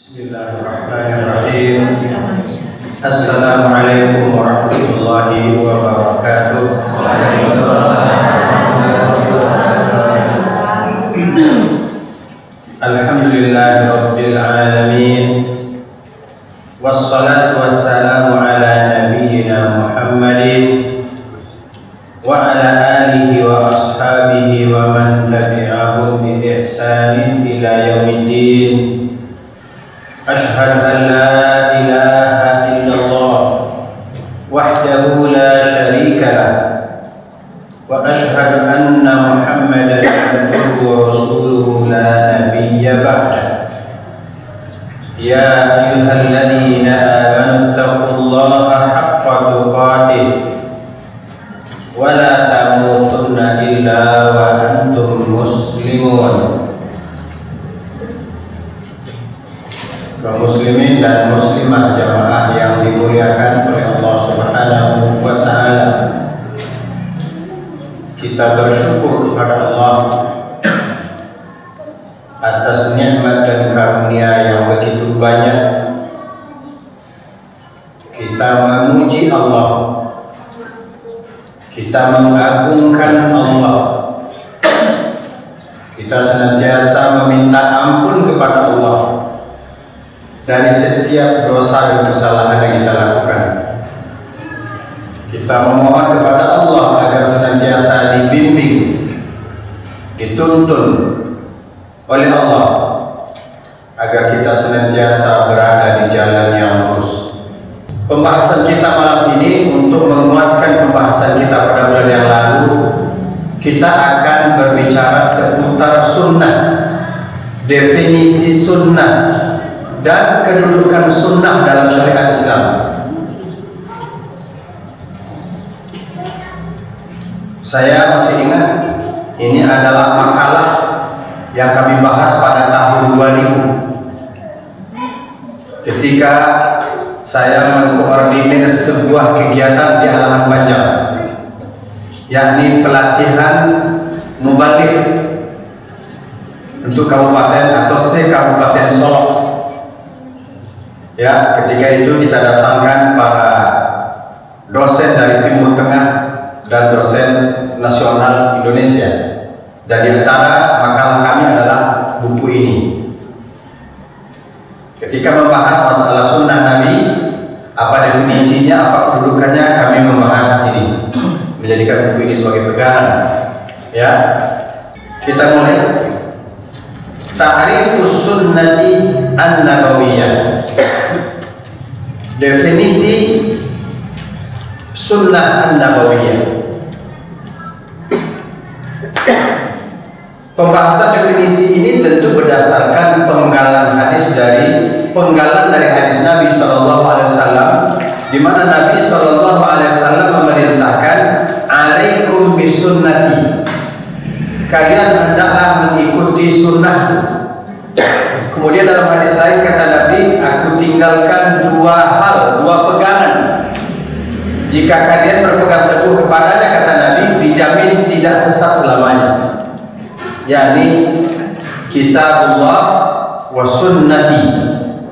Bismillahirrahmanirrahim. Assalamualaikum warahmatullahi wabarakatuh. Alhamdulillahirabbil alamin. Wassalatu wassalamu ala nabiyyina Muhammadin wa ala alihi wa ashabihi wa man tabi'ahum bi ihsanin ila yaumiddin. Ashhadu an la ilaha illallah wahdahu la syarika lah wa ashhadu anna Muhammadan abduhu wa rasuluhu la nabiyya ba'da. Ya ayyuhalladzina amanu taqullaha haqqa tuqatih wa la tamutunna illa wa antum muslimun. Kaum muslimin dan muslimah jamaah yang dimuliakan oleh Allah Subhanahu wa taala, kita bersyukur kepada Allah atas nikmat dan karunia yang begitu banyak. Kita memuji Allah, kita mengagungkan Allah, kita senantiasa meminta ampun kepada Allah dari setiap dosa dan kesalahan yang kita lakukan. Kita memohon kepada Allah agar senantiasa dibimbing, dituntun oleh Allah, agar kita senantiasa berada di jalan yang lurus. Pembahasan kita malam ini untuk menguatkan pembahasan kita pada bulan yang lalu, kita akan berbicara seputar sunnah, definisi sunnah, dan kedudukan sunnah dalam syariat Islam. Saya masih ingat, ini adalah makalah yang kami bahas pada tahun 2000 ketika saya mengkoordinir sebuah kegiatan di Halaman Banjar, yakni pelatihan mubalik untuk kabupaten atau se-kabupaten Solo. Ya, ketika itu kita datangkan para dosen dari Timur Tengah dan dosen nasional Indonesia. Dan di antara makalah kami adalah buku ini. Ketika membahas masalah sunnah Nabi, apa definisinya, apa kedudukannya, kami membahas ini, menjadikan buku ini sebagai pegangan. Ya, kita mulai. Ta'rifus sunnati an-nabawiyyah. Definisi sunnah an-nabawiyyah. Pembahasan definisi ini tentu berdasarkan penggalan dari hadis Nabi SAW, di mana Nabi SAW memerintahkan, "Alaikum bisunnati." Kalian hendaklah mengikuti sunnahku. Kemudian dalam hadis lain kata Nabi, "Aku tinggalkan dua hal, dua pegangan. Jika kalian berpegang teguh kepadanya," kata Nabi, "dijamin tidak sesat selamanya." Yakni kitabullah wa sunnati.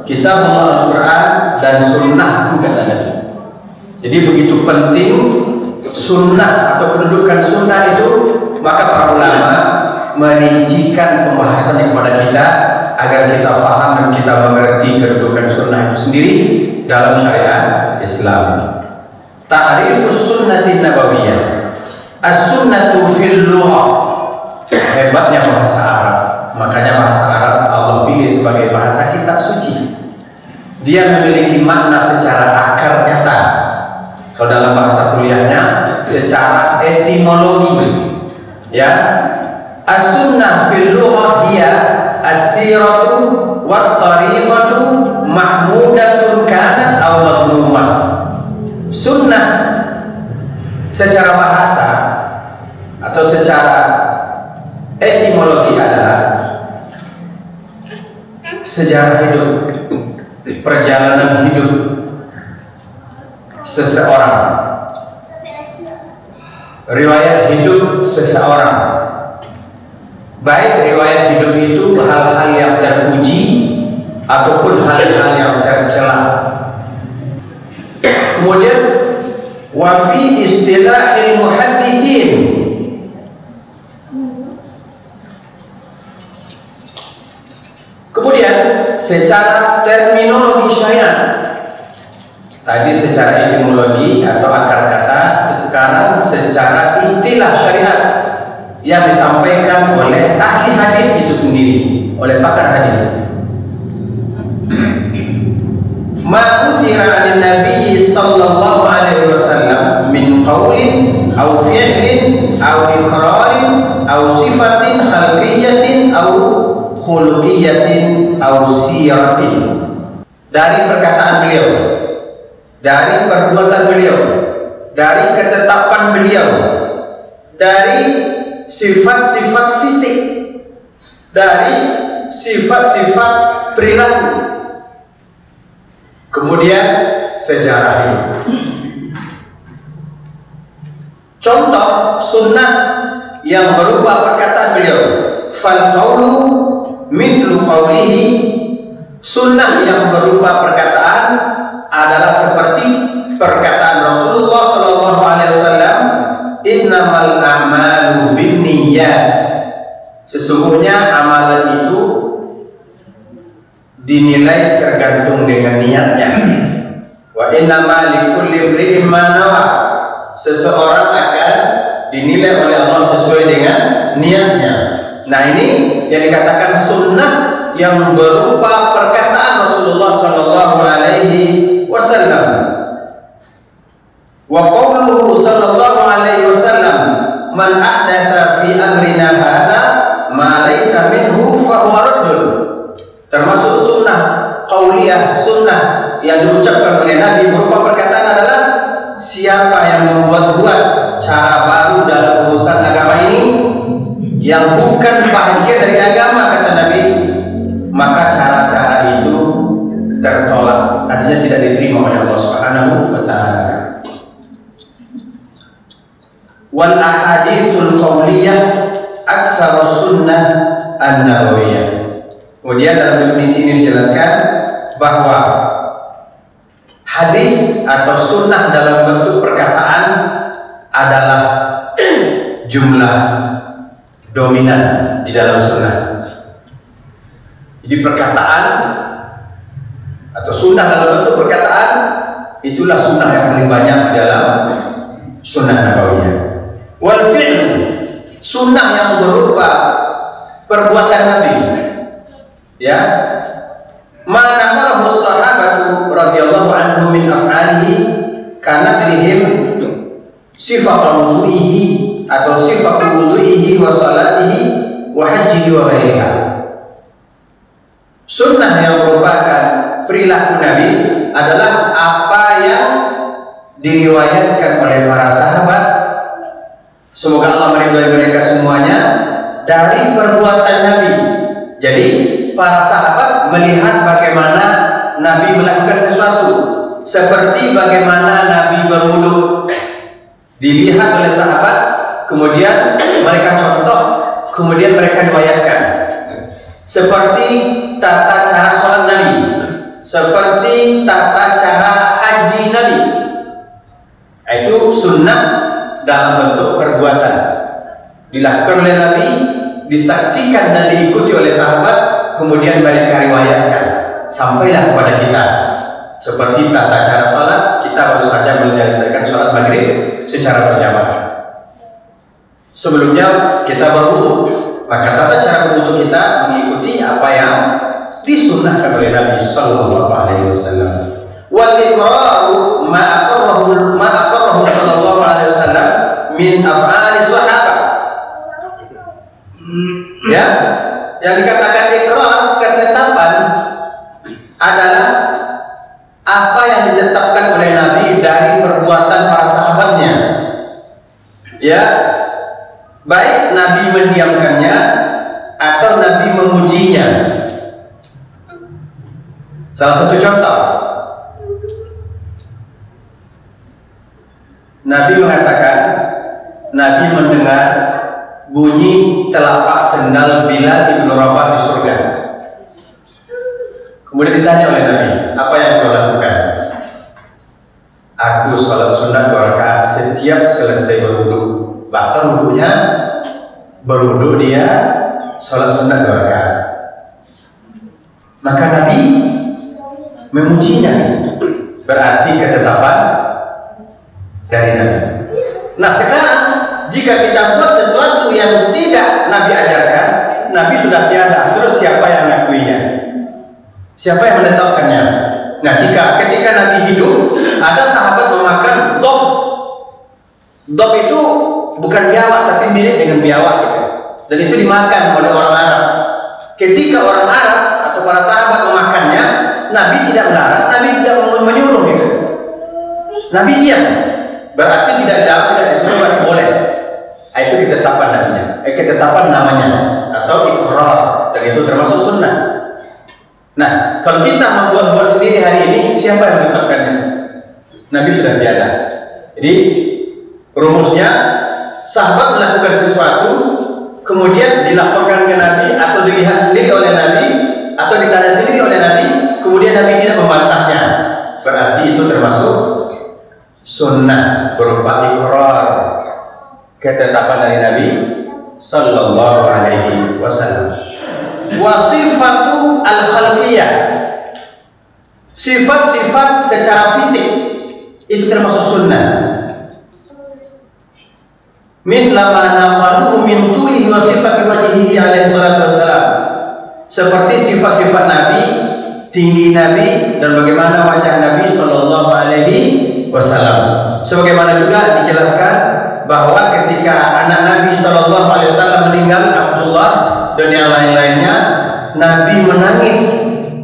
Kitabullah Al-Quran dan sunnahku, kata Nabi. Jadi begitu penting sunnah atau kedudukan sunnah itu, maka para ulama merincikan pembahasannya kepada kita agar kita paham dan kita mengerti kedudukan sunnah itu sendiri dalam syariat Islam. Ta'rifus sunnati nabawiyyah. As-sunnatu fil lughah. Hebatnya bahasa Arab. Makanya bahasa Arab Allah pilih sebagai bahasa kitab suci. Dia memiliki makna secara akar kata. Kalau dalam bahasa kuliahnya secara etimologi. Ya, as-sunnah fil lughah dia as-siratu wat tariqatu mahmudatun kanat aw madhmumah. Sunnah secara bahasa atau secara etimologi adalah sejarah hidup, perjalanan hidup seseorang, riwayat hidup seseorang, baik riwayat hidup itu hal-hal yang terpuji ataupun hal-hal yang tercela. Kemudian wa fi istilahil muhaddithin, kemudian secara terminologi syariat, tadi secara etimologi atau akar kata, sekarang secara istilah syariat yang disampaikan oleh ahli hadis itu sendiri, oleh pakar hadis. Ma uthira 'an Nabi sallallahu alaihi wasallam min qaulin aw fi'lin aw iqrarin aw sifatin khalqiyatin aw khuluqiyatin aw siratin, dari perkataan beliau, dari perbuatan beliau, dari ketetapan beliau, dari sifat-sifat fisik, dari sifat-sifat perilaku, kemudian sejarah hidup. Contoh sunnah yang berupa perkataan beliau, fal qaulu mithlu qaulihi, sunnah yang berupa perkataan adalah seperti perkataan Rasulullah sallallahu alaihi wasallam, innamal a'malu binniyat, sesungguhnya amalan itu dinilai tergantung dengan niatnya. Wa innamal likulli imri'in ma nawa, seseorang akan dinilai oleh Allah sesuai dengan niatnya. Nah, ini yang dikatakan sunnah yang berupa perkataan Rasulullah sallallahu alaihi wasallam. Wa qauluhu sallallahu alaihi wasallam, man ahdatsa fi amrina hadza ma laysa minhu fa huwa raddun, termasuk sunnah qauliyah, sunnah yang diucapkan oleh Nabi berupa perkataan adalah, siapa yang membuat-buat cara baru dalam urusan agama ini yang bukan bahagian dari agama, kata Nabi, maka cara-cara itu tertolak, artinya tidak diterima oleh Allah Subhanahu wa ta'ala. Wal ahaditsul qauliyah aktsarus sunnah an-nabawiyah. Kemudian dalam definisi ini dijelaskan bahwa hadis atau sunnah dalam bentuk perkataan adalah jumlah dominan di dalam sunnah. Jadi perkataan atau sunnah dalam bentuk perkataan itulah sunnah yang paling banyak di dalam sunnah nabawiyah. Wal fi'l, sunnah yang berupa perbuatan Nabi, ya, mana malahu sahabatu radhiyallahu anhum min af'alihi kana lihim sifat wudu'ihi atau sifat wudu'ihi wa salatihi wa hajjihi wa ghairiha. Sunnah yang merupakan perilaku Nabi adalah apa yang diriwayatkan oleh para sahabat, semoga Allah meridhai mereka semuanya, dari perbuatan Nabi. Jadi para sahabat melihat bagaimana Nabi melakukan sesuatu, seperti bagaimana Nabi berwudu, dilihat oleh sahabat, kemudian mereka contoh, kemudian mereka riwayatkan. Seperti tata cara sholat Nabi, seperti tata cara haji Nabi. Itu sunnah dalam bentuk perbuatan, dilakukan oleh Nabi, disaksikan dan diikuti oleh sahabat, kemudian mereka riwayatkan sampailah kepada kita. Seperti tata cara sholat, kita baru saja menyelesaikan sholat maghrib secara berjamaah. Sebelumnya kita berwudu, maka tata cara berwudu kita mengikuti apa yang disunnahkan oleh Nabi Sallallahu Alaihi Wasallam. Wal iqraru ma aqarrahu Sallallahu Alaihi Wasallam min af'ali sahabat. Ya, yang dikatakan iqrar, ketetapan, adalah apa yang ditetapkan oleh Nabi dari perbuatan para sahabatnya. Ya, baik Nabi mendiamkannya atau Nabi memujinya. Salah satu contoh, Nabi mengatakan, Nabi mendengar bunyi telapak sendal Bilal bin Rabah di surga. Kemudian ditanya oleh Nabi, apa yang kau lakukan? Aku sholat sunat 2 rakaat setiap selesai berwudu. Batal wudunya, berwudu dia sholat sunat 2 rakaat. Maka Nabi memujinya, berarti ketetapan dari Nabi. Nah sekarang jika kita buat sesuatu yang tidak Nabi ajarkan, Nabi sudah tiada, terus siapa yang mengakuinya? Siapa yang menetapkannya? Nah jika ketika Nabi hidup ada sahabat memakan dob. Dob itu bukan biawak tapi mirip dengan biawak gitu. Dan itu dimakan oleh orang Arab. Ketika orang Arab atau para sahabat memakannya, Nabi tidak melarang, Nabi tidak menyuruh gitu. Nabi diam. Berarti tidak disuruh, tapi boleh. Itu ketetapan namanya. Ketetapan namanya atau ikrar, dan itu termasuk sunnah. Nah, kalau kita membuat sendiri hari ini, siapa yang menetapkannya? Nabi sudah tiada. Jadi rumusnya, sahabat melakukan sesuatu, kemudian dilaporkan ke Nabi atau dilihat sendiri oleh Nabi atau ditanya sendiri oleh Nabi, kemudian Nabi tidak membantahnya. Berarti itu termasuk sunnah berupa ikrar, ketetapan dari Nabi Sallallahu Alaihi Wasallam. Wasifatu al-khalqiyah, sifat-sifat secara fisik itu termasuk sunnah. Mithla ma naqaluhu min tulihi wa sifati wajhihi alaihi salatu wassalam, seperti sifat-sifat Nabi, tinggi Nabi, dan bagaimana wajah Nabi Sallallahu Alaihi Wasallam. Sebagaimana juga dijelaskan bahwa ketika anak Nabi Sallallahu Alaihi Wasallam meninggal, Abdullah dan yang lain-lainnya, Nabi menangis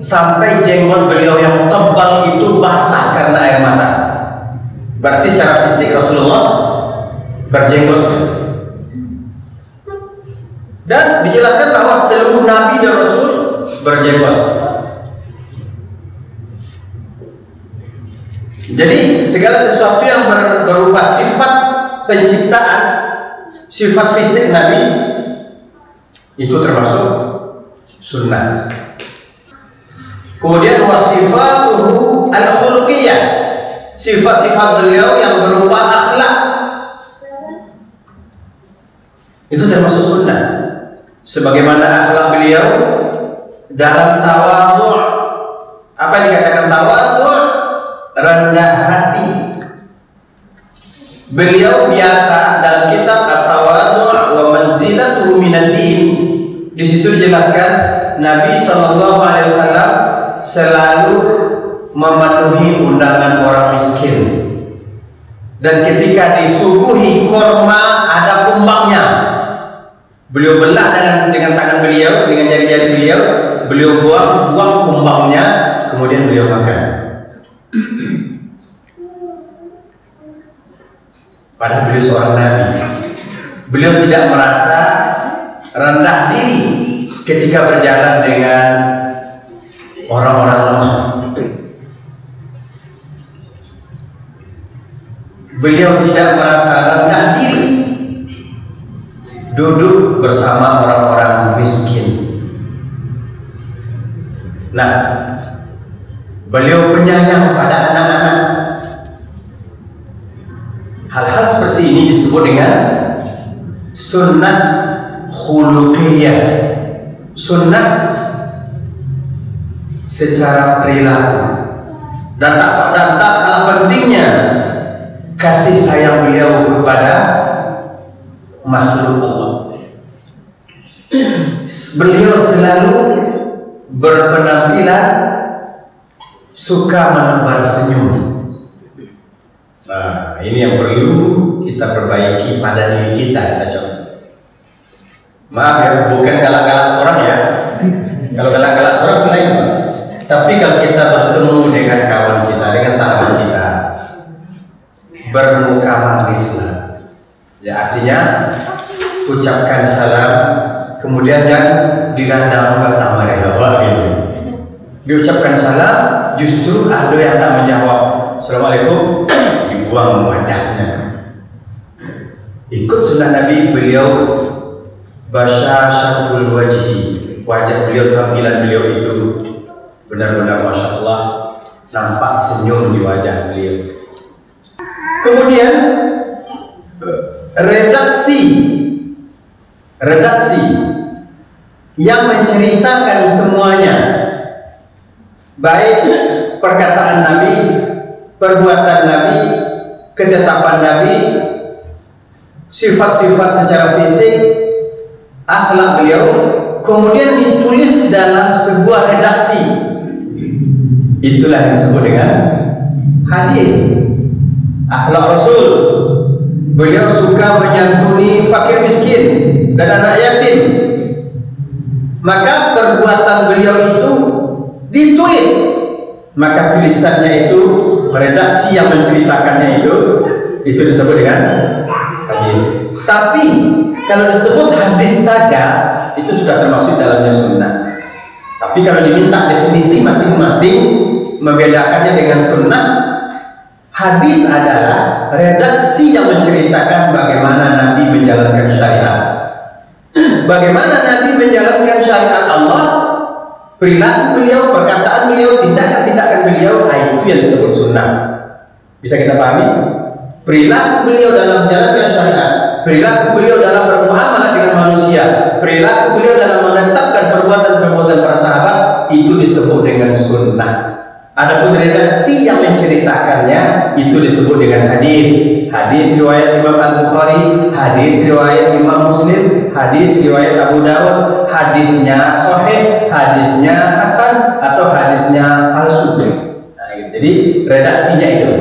sampai jenggot beliau yang tebal itu basah karena air mata. Berarti secara fisik Rasulullah berjenggot. Dan dijelaskan bahwa seluruh Nabi dan Rasul berjenggot. Jadi segala sesuatu yang berupa sifat penciptaan, sifat fisik Nabi, itu termasuk sunnah. Kemudian wasifatuhu al-khuluqiyah, sifat-sifat beliau yang berupa akhlak, itu termasuk sunnah. Sebagaimana akhlak beliau dalam tawadhu'. Apa yang dikatakan tawadhu'? Rendah hati. Beliau biasa dalam kitab At-Tawadhu' wa manzilatuhu minad din, di situ dijelaskan Nabi Sallallahu Alaihi Wasallam selalu memenuhi undangan orang miskin, dan ketika disuguhi korma ada kumbangnya, beliau belah dengan tangan beliau, dengan jari-jari beliau, beliau buang kumbangnya, kemudian beliau makan. Padahal beliau seorang Nabi. Beliau tidak merasa rendah diri ketika berjalan dengan orang-orang lemah. Beliau tidak merasa rendah diri duduk bersama orang-orang miskin. Nah, beliau penyayang pada anak-anak. Hal-hal seperti ini disebut dengan sunnah khuluqiyah, sunnah secara perilaku. Dan tak kalah pentingnya kasih sayang beliau kepada makhluk Allah. Beliau selalu berpenampilan suka menebar senyum. Nah, ini yang perlu kita perbaiki pada diri kita, coba. Maaf ya, bukan galak-galak seorang ya. Kalau galak-galak seorang itu lain. Tapi kalau kita bertemu dengan kawan kita, dengan sahabat kita, bermuka manislah. Ya, artinya ucapkan salam, kemudian jangan digandang kata mereka gitu. Diucapkan salam, justru ada yang tak menjawab Assalamualaikum, dibuang wajahnya. Ikut sunnah Nabi, beliau basyashatul wajhi, wajah beliau, tampilan beliau itu Benar-benar Masya Allah, nampak senyum di wajah beliau. Kemudian redaksi yang menceritakan semuanya, baik perkataan Nabi, perbuatan Nabi, ketetapan Nabi, sifat-sifat secara fisik, akhlak beliau, kemudian ditulis dalam sebuah redaksi. Itulah yang disebut dengan hadis. Akhlak Rasul. Beliau suka menyantuni fakir miskin dan anak yatim. Maka perbuatan beliau itu ditulis. Maka tulisannya itu, redaksi yang menceritakannya itu disebut dengan hadis. Tapi kalau disebut hadis saja, itu sudah termasuk dalamnya sunnah. Tapi kalau diminta definisi masing-masing, membedakannya dengan sunnah, hadis adalah redaksi yang menceritakan bagaimana Nabi menjalankan syariat. Bagaimana Nabi menjalankan syariat Allah, perilaku beliau, perkataan beliau, tindakan-tindakan beliau, itu yang disebut sunnah. Bisa kita pahami? Perilaku beliau dalam menjalankan syariat, perilaku beliau dalam bermuamalah dengan manusia, perilaku beliau dalam menetapkan perbuatan-perbuatan para sahabat, itu disebut dengan sunnah. Adapun redaksi yang menceritakannya itu disebut dengan hadis. Hadis riwayat Imam Al-Bukhari, hadis riwayat Imam Muslim, hadis riwayat Abu Dawud, hadisnya sahih, hadisnya hasan, atau hadisnya palsu. Nah, jadi redaksinya itu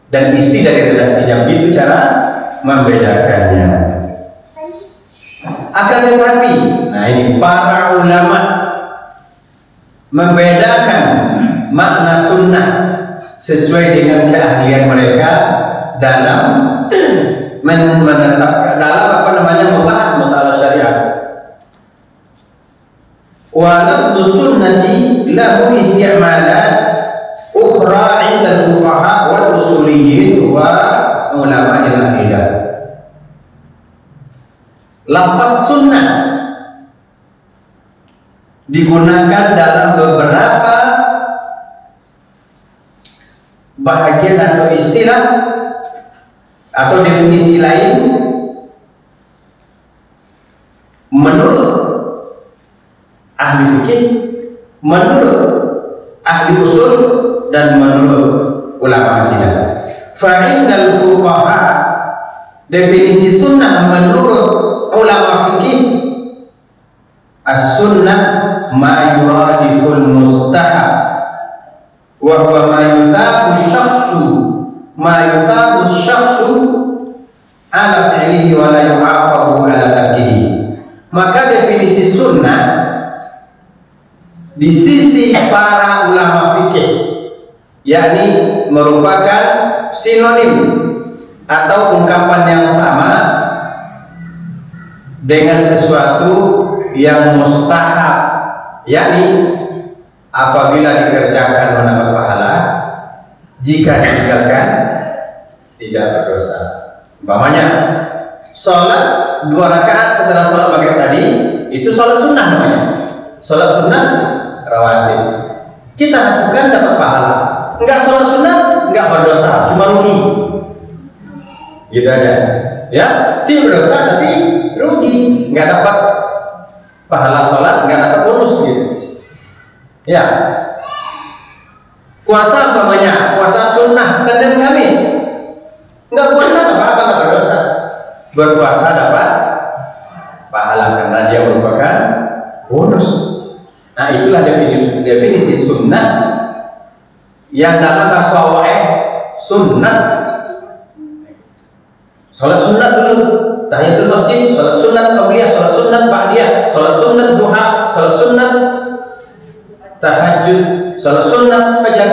dan isi dari redaksinya, begitu cara membedakannya. Akan tetapi, nah ini para ulama membedakan makna sunnah sesuai dengan keahlian mereka dalam menetapkan, dalam membahas masalah syariat. Wa lafdhu sunnati lahu isti'malat ukhra 'inda al-fuqaha wal usuliyyin wa ulama al-aqidah. Lafaz sunnah digunakan dalam beberapa bahagian atau istilah atau definisi lain menurut ahli fikih, menurut ahli usul, dan menurut ulama akidah. Fa'indal fuqaha, definisi sunnah menurut ulama fikih, as-sunnah ma yuradiful mustahab wa huwa ma yuthabu syakhsu ala fi'lihi wa la yu'aqabu ala tarkihi. Maka definisi sunnah di sisi para ulama fikih, yakni merupakan sinonim atau ungkapan yang sama dengan sesuatu yang mustahab, yakni apabila dikerjakan mendapat pahala, jika ditinggalkan tidak berdosa. Umpamanya sholat 2 rakaat setelah sholat maghrib tadi, itu sholat sunnah namanya. Sholat sunnah rawatib, kita lakukan dapat pahala. Enggak sholat sunnah enggak berdosa, cuma rugi. Gitu aja. Ya, tidak berdosa tapi rugi, enggak dapat pahala sholat, enggak dapat bonus gitu. Ya. Puasa umpamanya, puasa sunnah Senin Kamis, enggak puasa apa-apa, enggak berdosa. Berpuasa dapat pahala karena dia merupakan bonus. Nah, itulah definisi sunnah yang dalam bahasa sunnah. Salat sunnah dulu, tahiyatul masjid, salat sunnah qabliyah, salat sunnah ba'diyah, salat sunnah duha, salat sunnah tahajud, salat sunnah fajar,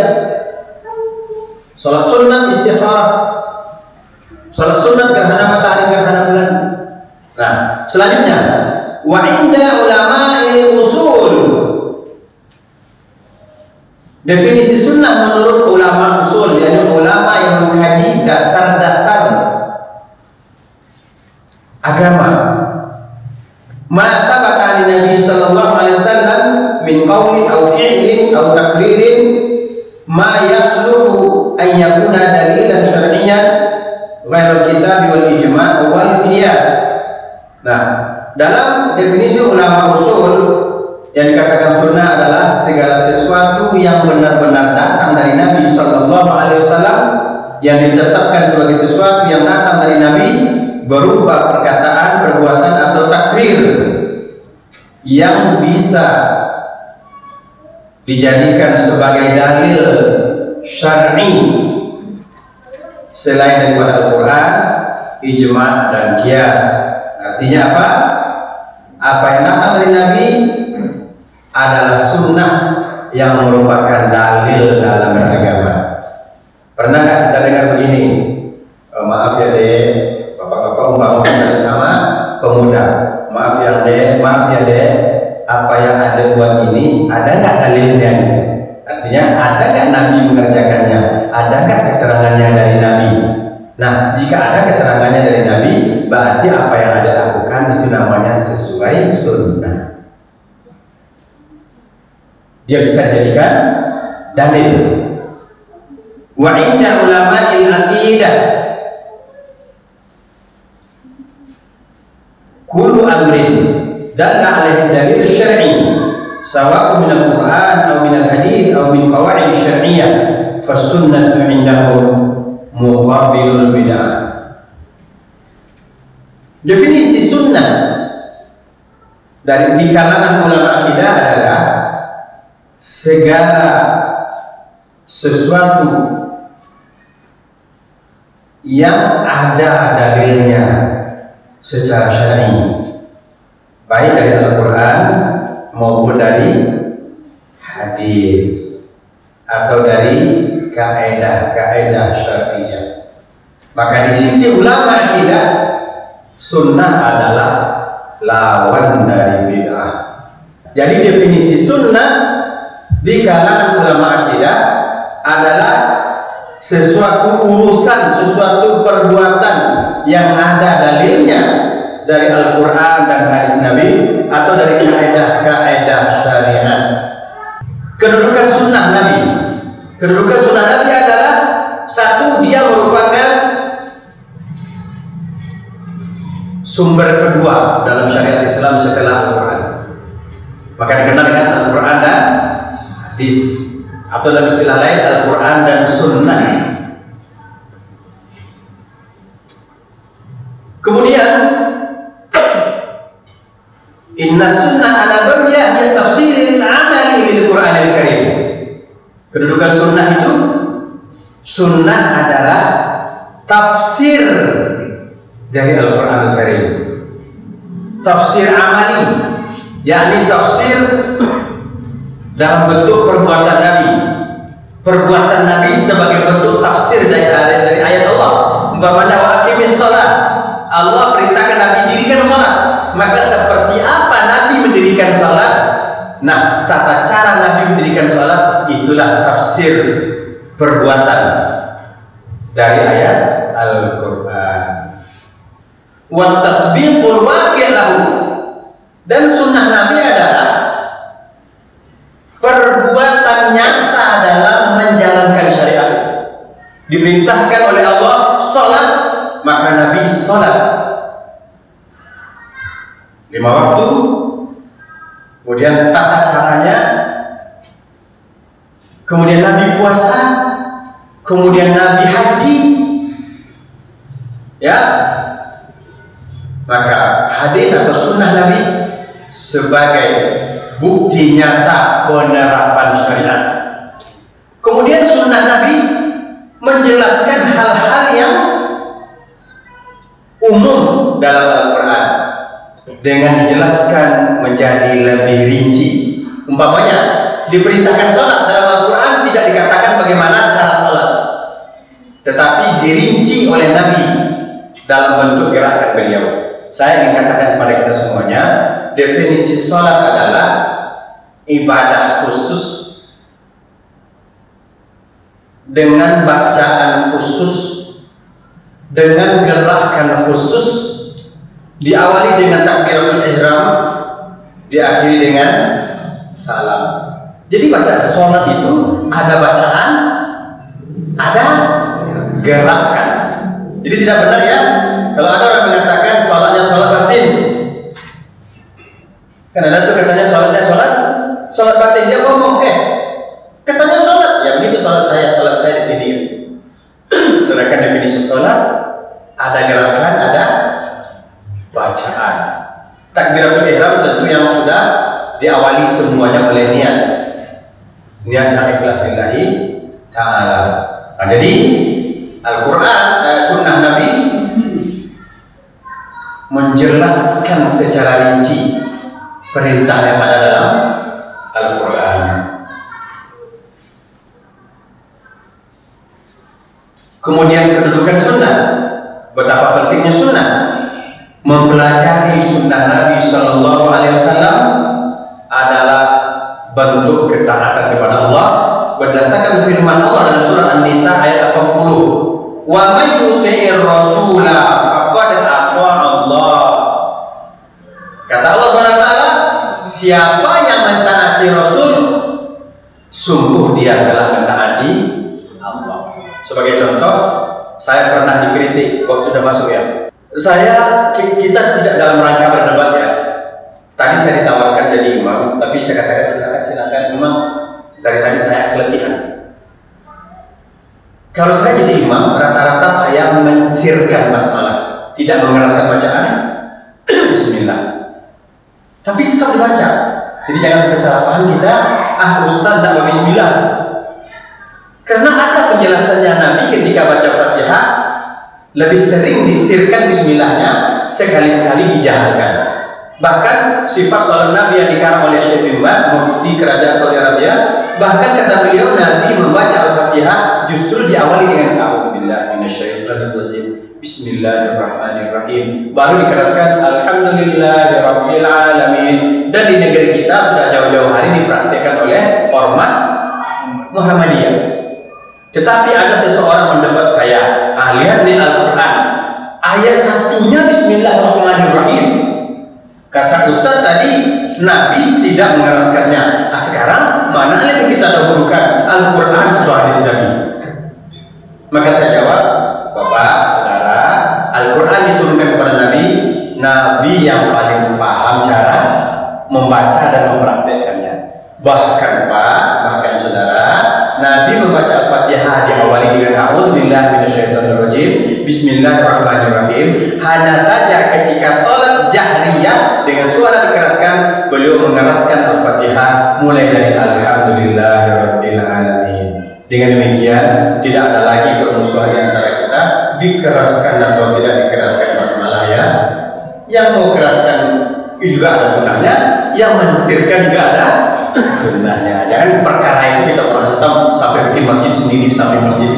salat sunnah istikharah, salat sunnah gerhana matahari, gerhana bulan. Nah, selanjutnya wa inda ulama'il usul, definisi sunnah menurut ulama usul, yaitu ulama yang mengkaji dasar-dasar agama. Ma thabata li Nabi sallallahu alaihi wasallam min qawlin aw fi'lin atau takririn ma yasluhu an yakuna dalilan syar'iyyan ghairul kitab wal ijma' wal qiyas. Nah, dalam definisi ulama usul yang dikatakan sunnah adalah segala sesuatu yang benar-benar datang dari Nabi Sallallahu Alaihi Wasallam, yang ditetapkan sebagai sesuatu yang datang dari Nabi, berupa perkataan, perbuatan atau takrir yang bisa dijadikan sebagai dalil syar'i selain daripada Al-Quran, ijma' dan qiyas. Artinya apa? Apa yang datang dari Nabi adalah sunnah yang merupakan dalil dalam beragama. Pernah nggak kita dengar begini? Maaf ya deh, bapak-bapak umpama kita sama pemuda. Maaf ya deh, apa yang ada buat ini ada nggak dalilnya? Artinya ada nggak Nabi mengerjakannya? Ada nggak keterangannya dari Nabi? Nah, jika ada keterangannya dari Nabi, berarti apa yang ada lakukan itu namanya sesuai sunnah. Dia bisa dijadikan dalil. Wa inda ulama'il aqidah kullu amrin dalla alaihi dalil syar'i sawa'un min al-Qur'an aw min al-hadits aw min qawaid syar'iyyah fas-sunnatu 'indahum muqabilul bid'ah. Definisi sunnah dari di kalangan ulama akidah adalah segala sesuatu yang ada dalilnya secara syar'i, baik dari Al-Quran maupun dari hadis atau dari kaidah syar'iyyah. Maka di sisi ulama akidah, sunnah adalah lawan dari bid'ah. Jadi definisi sunnah di kalangan ulama akidah adalah sesuatu urusan, sesuatu perbuatan yang ada dalilnya dari Al-Quran dan hadis Nabi atau dari kaidah syariat. Kedudukan sunnah Nabi, kedudukan sunnah Nabi adalah satu, dia merupakan sumber kedua dalam syariat Islam setelah Al-Quran. Maka dikenal dengan Al-Quran dan hadis, atau dalam istilah lain Al-Quran dan Sunnah. Kemudian inna sunnah ala baryah yang tafsiril amali bil Qur'anil Karim. Kedudukan sunnah itu, sunnah adalah tafsir dari Al-Quranil Karim, tafsir amali, yakni tafsir dalam bentuk perbuatan Nabi. Perbuatan Nabi sebagai bentuk tafsir dari ayat Allah. Umpamanya wa aqimis shalah, Allah perintahkan Nabi dirikan salat. Maka seperti apa Nabi mendirikan salat? Nah, tata cara Nabi mendirikan salat itulah tafsir perbuatan dari ayat Al-Quran. Wa tatbiqul waqi' lahu, dan sunnah Nabi adalah perbuatan nyata dalam menjalankan syariat. Diperintahkan oleh Allah sholat, maka Nabi sholat 5 waktu. Kemudian tata caranya, kemudian Nabi puasa, kemudian Nabi haji, ya. Maka hadis atau sunnah Nabi sebagai bukti nyata penerapan syariat. Kemudian sunnah Nabi menjelaskan hal-hal yang umum dalam Al-Quran dengan dijelaskan menjadi lebih rinci. Umpamanya diperintahkan sholat dalam Al-Quran tidak dikatakan bagaimana cara sholat, tetapi dirinci oleh Nabi dalam bentuk gerakan beliau. Saya ingin katakan kepada kita semuanya, definisi sholat adalah ibadah khusus dengan bacaan khusus, dengan gerakan khusus, diawali dengan takbiratul ihram, diakhiri dengan salam. Jadi bacaan sholat itu ada bacaan, ada gerakan. Jadi tidak benar ya kalau ada orang mengatakan sholatnya sholat batin. Kan ada tuh katanya sholatnya sholat batin. Dia ngomong katanya sholat, ya begitu sholat saya di sini. Sedangkan definisi sholat ada gerakan, ada bacaan. Takbiratul ihram tentu yang sudah diawali semuanya oleh niat yang ikhlas lillahi ta'ala. Nah, jadi Al-Quran, sunnah Nabi menjelaskan secara rinci perintah yang ada dalam Al-Quran. Kemudian kedudukan sunnah, betapa pentingnya sunnah. Mempelajari sunnah Nabi Shallallahu Alaihi Wasallam adalah bentuk ketaatan kepada Allah berdasarkan firman Allah dalam surah An-Nisa ayat 80. Wa may yuti'ir rasula faqad ata'a Allah. Kata Allah SWT, siapa yang mentaati Rasul, sungguh dia telah mentaati Allah. Sebagai contoh, saya pernah dikritik waktu sudah masuk ya. Kita tidak dalam rangka berdebat ya. Tadi saya ditawarkan jadi imam, tapi saya katakan silakan imam. Dari tadi saya keletihan. Kalau saya jadi imam, rata-rata saya mensirkan basmalah, tidak mengeraskan bacaan Bismillah. Tapi tetap dibaca. Jadi jangan sampai salah paham kita, Ustaz tidak Bismillah. Karena ada penjelasannya Nabi ketika baca Fatihah lebih sering disirkan Bismillahnya, sekali-sekali dijaharkan. Bahkan sifat sholat Nabi yang dikarang oleh Syekh bin Baz, mufti kerajaan Saudi Arabia, bahkan kata beliau Nabi membaca Al-Fatihah justru diawali dengan A'udzubillahi minasyaitonirrajim, Bismillahirrahmanirrahim, baru dikeraskan Alhamdulillahirabbil alamin. Dan di negeri kita sudah jauh-jauh hari dipraktikkan oleh Ormas Muhammadiyah. Tetapi ada seseorang mendebat saya, lihat nih Al-Quran, ayat satunya Bismillahirrahmanirrahim. Kata Ustaz tadi Nabi tidak mengeraskannya. Sekarang mana yang kita dahulukan, Al-Quran atau hadis Nabi? Maka saya jawab, Bapak, Saudara, Al-Quran diturunkan kepada Nabi. Nabi yang paling paham cara membaca dan mempraktekannya. Bahkan Saudara, Nabi membaca Al-Fatihah diawali dengan A'udzubillahi minasyaitonirrajim, Bismillahirrahmanirrahim. Hanya saja ketika sholat jahriyah dengan suara dikeraskan, beliau mengeraskan Al-Fatihah mulai dari Alhamdulillahirabbil alamin. Dengan demikian tidak ada lagi permusuhan di antara kita, dikeraskan atau tidak dikeraskan basmalah ya. Yang mau keraskan juga ada sunnahnya, yang mensirkan juga ada sunnahnya. Jangan perkara itu kita berantem sampai bikin masjid sendiri di samping masjid.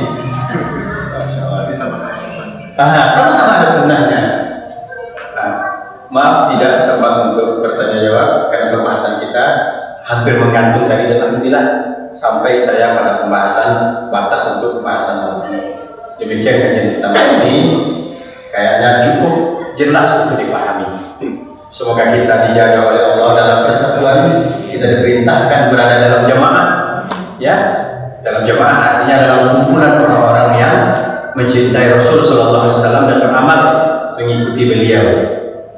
Sama-sama ada sunnahnya. Maaf tidak sempat untuk bertanya jawab karena pembahasan kita hampir menggantung tadi. Alhamdulillah sampai saya pada pembahasan batas untuk pembahasan ini. Demikian kajian kita malam ini kayaknya cukup jelas untuk dipahami. Semoga kita dijaga oleh Allah dalam persatuan. Kita diperintahkan berada dalam jamaah, ya. Dalam jamaah artinya dalam kumpulan orang-orang yang mencintai Rasul Sallallahu Alaihi Wasallam dan beramal mengikuti beliau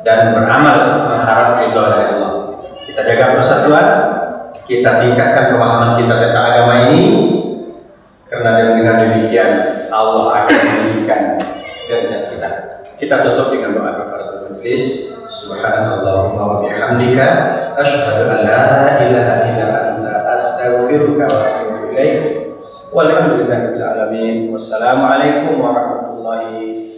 dan beramal mengharap ridho dari Allah. Kita jaga persatuan, kita tingkatkan pemahaman kita tentang agama ini, karena dengan demikian Allah akan meninggikan derajat kita. Kita tutup dengan doa kafaratul majlis. Subhanallahumma wa bihamdika asyhadu an la ilaha illa anta astaghfiruka wa atubu ilaik. Walhamdulillahirabbil alamin. Wassalamualaikum warahmatullahi